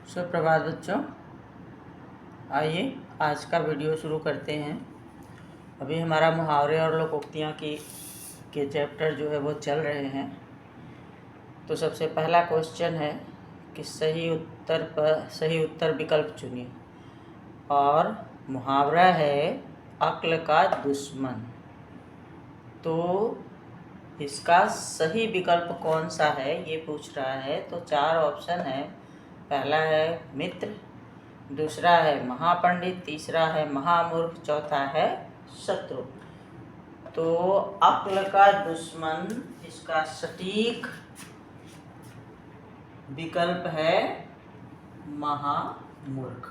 सुप्रभात बच्चों, आइए आज का वीडियो शुरू करते हैं। अभी हमारा मुहावरे और लोकोक्तियाँ के चैप्टर जो है वो चल रहे हैं। तो सबसे पहला क्वेश्चन है कि सही उत्तर विकल्प चुनिए। और मुहावरा है अक्ल का दुश्मन। तो इसका सही विकल्प कौन सा है ये पूछ रहा है। तो 4 ऑप्शन है। पहला है मित्र, दूसरा है महापंडित, तीसरा है महामूर्ख, चौथा है शत्रु। तो अक्ल का दुश्मन इसका सटीक विकल्प है महामूर्ख।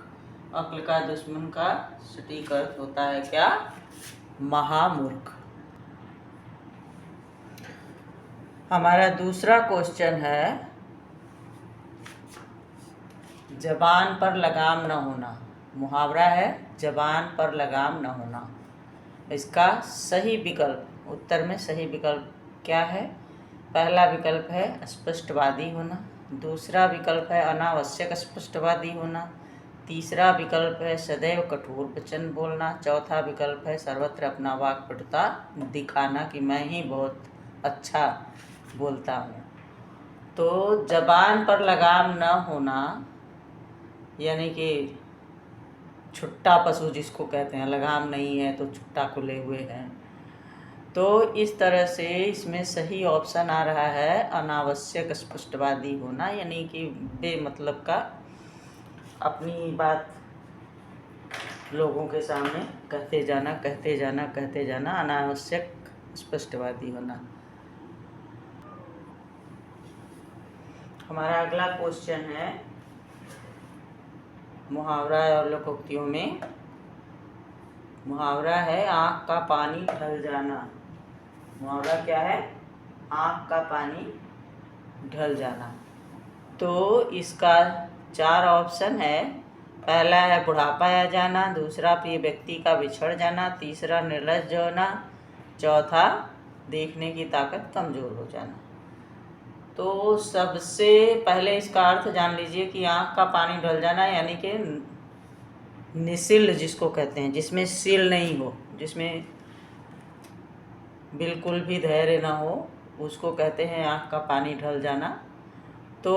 अक्ल का दुश्मन का सटीक अर्थ होता है क्या? महामूर्ख। हमारा दूसरा क्वेश्चन है जबान पर लगाम न होना। मुहावरा है जबान पर लगाम न होना। इसका सही विकल्प, उत्तर में सही विकल्प क्या है? पहला विकल्प है स्पष्टवादी होना, दूसरा विकल्प है अनावश्यक स्पष्टवादी होना, तीसरा विकल्प है सदैव कठोर वचन बोलना, चौथा विकल्प है सर्वत्र अपना वाक्पटुता दिखाना कि मैं ही बहुत अच्छा बोलता हूँ। तो जबान पर लगाम न होना यानी कि छुट्टा पशु जिसको कहते हैं, लगाम नहीं है तो छुट्टा खुले हुए हैं। तो इस तरह से इसमें सही ऑप्शन आ रहा है अनावश्यक स्पष्टवादी होना, यानी कि बेमतलब का अपनी बात लोगों के सामने कहते जाना, अनावश्यक स्पष्टवादी होना। हमारा अगला क्वेश्चन है मुहावरा और लोकोक्तियों में। मुहावरा है आँख का पानी ढल जाना। मुहावरा क्या है? आँख का पानी ढल जाना। तो इसका 4 ऑप्शन है। पहला है बुढ़ापा आ जाना, दूसरा प्रिय व्यक्ति का बिछड़ जाना, तीसरा निर्लज्ज होना, चौथा देखने की ताकत कमज़ोर हो जाना। तो सबसे पहले इसका अर्थ जान लीजिए कि आँख का पानी ढल जाना यानी कि निश्चिल जिसको कहते हैं, जिसमें सील नहीं हो, जिसमें बिल्कुल भी धैर्य ना हो, उसको कहते हैं आँख का पानी ढल जाना। तो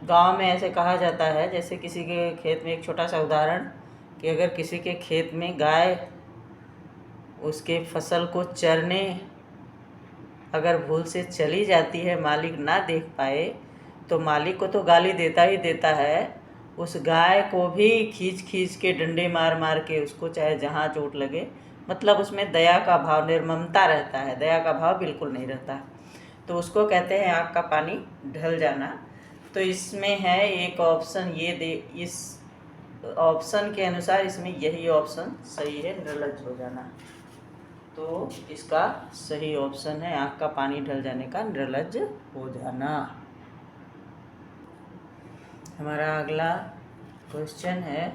गांव में ऐसे कहा जाता है, जैसे किसी के खेत में, एक छोटा सा उदाहरण कि अगर किसी के खेत में गाय उसके फसल को चरने अगर भूल से चली जाती है, मालिक ना देख पाए, तो मालिक को तो गाली देता ही देता है, उस गाय को भी खींच के डंडे मार के उसको चाहे जहाँ चोट लगे, मतलब उसमें दया का भाव, निर्ममता रहता है, दया का भाव बिल्कुल नहीं रहता। तो उसको कहते हैं आँख का पानी ढल जाना। तो इसमें है एक ऑप्शन इस ऑप्शन के अनुसार इसमें यही ऑप्शन सही है, निर्लज्ज हो जाना। तो इसका सही ऑप्शन है आँख का पानी ढल जाने का, निर्लज्ज हो जाना। हमारा अगला क्वेश्चन है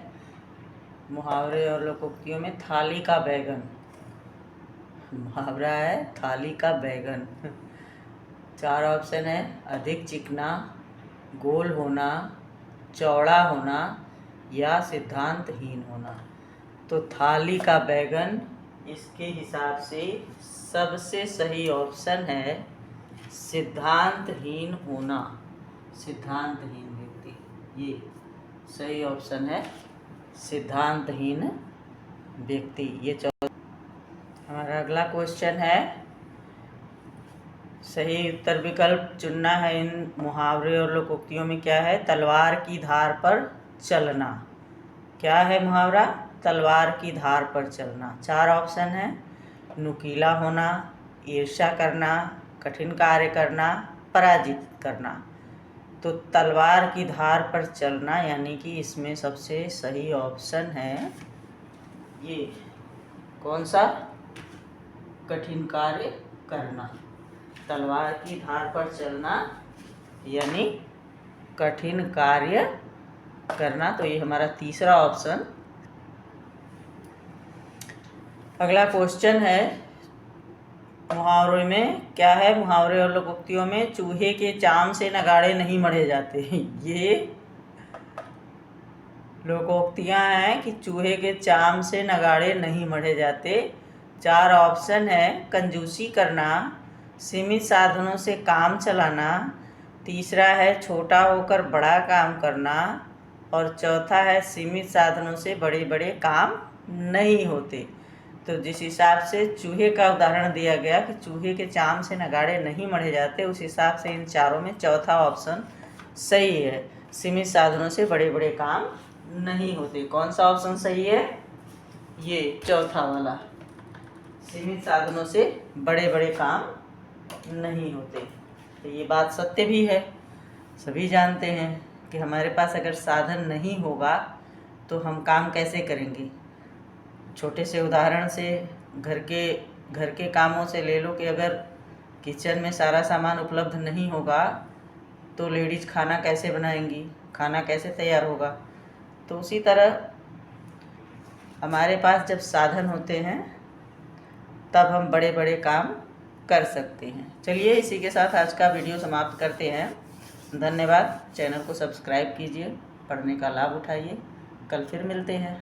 मुहावरे और लोकोक्तियों में थाली का बैगन। मुहावरा है थाली का बैगन। 4 ऑप्शन है अधिक चिकना, गोल होना, चौड़ा होना या सिद्धांतहीन होना। तो थाली का बैगन इसके हिसाब से सबसे सही ऑप्शन है सिद्धांतहीन होना। सिद्धांतहीन व्यक्ति, ये सही ऑप्शन है, सिद्धांतहीन व्यक्ति। ये हमारा अगला क्वेश्चन है सही उत्तर विकल्प चुनना है। इन मुहावरे और लोकोक्तियों में क्या है? तलवार की धार पर चलना। क्या है मुहावरा? तलवार की धार पर चलना। 4 ऑप्शन है नुकीला होना, ईर्ष्या करना, कठिन कार्य करना, पराजित करना। तो तलवार की धार पर चलना यानी कि इसमें सबसे सही ऑप्शन है ये, कौन सा? कठिन कार्य करना। तलवार की धार पर चलना यानी कठिन कार्य करना। तो ये हमारा तीसरा ऑप्शन। अगला क्वेश्चन है मुहावरे में क्या है? मुहावरे और लोकोक्तियों में चूहे के चाम से नगाड़े नहीं मढ़े जाते। ये लोकोक्तियाँ हैं कि चूहे के चाम से नगाड़े नहीं मढ़े जाते। 4 ऑप्शन है, कंजूसी करना, सीमित साधनों से काम चलाना, तीसरा है छोटा होकर बड़ा काम करना, और चौथा है सीमित साधनों से बड़े बड़े काम नहीं होते। तो जिस हिसाब से चूहे का उदाहरण दिया गया कि चूहे के चाम से नगाड़े नहीं मढ़े जाते, उस हिसाब से इन चारों में चौथा ऑप्शन सही है, सीमित साधनों से बड़े बड़े काम नहीं होते। कौन सा ऑप्शन सही है? ये चौथा वाला, सीमित साधनों से बड़े बड़े काम नहीं होते। तो ये बात सत्य भी है। सभी जानते हैं कि हमारे पास अगर साधन नहीं होगा तो हम काम कैसे करेंगे। छोटे से उदाहरण से घर के कामों से ले लो कि अगर किचन में सारा सामान उपलब्ध नहीं होगा तो लेडीज़ खाना कैसे बनाएंगी, खाना कैसे तैयार होगा। तो उसी तरह हमारे पास जब साधन होते हैं तब हम बड़े बड़े काम कर सकते हैं। चलिए इसी के साथ आज का वीडियो समाप्त करते हैं। धन्यवाद। चैनल को सब्सक्राइब कीजिए, पढ़ने का लाभ उठाइए। कल फिर मिलते हैं।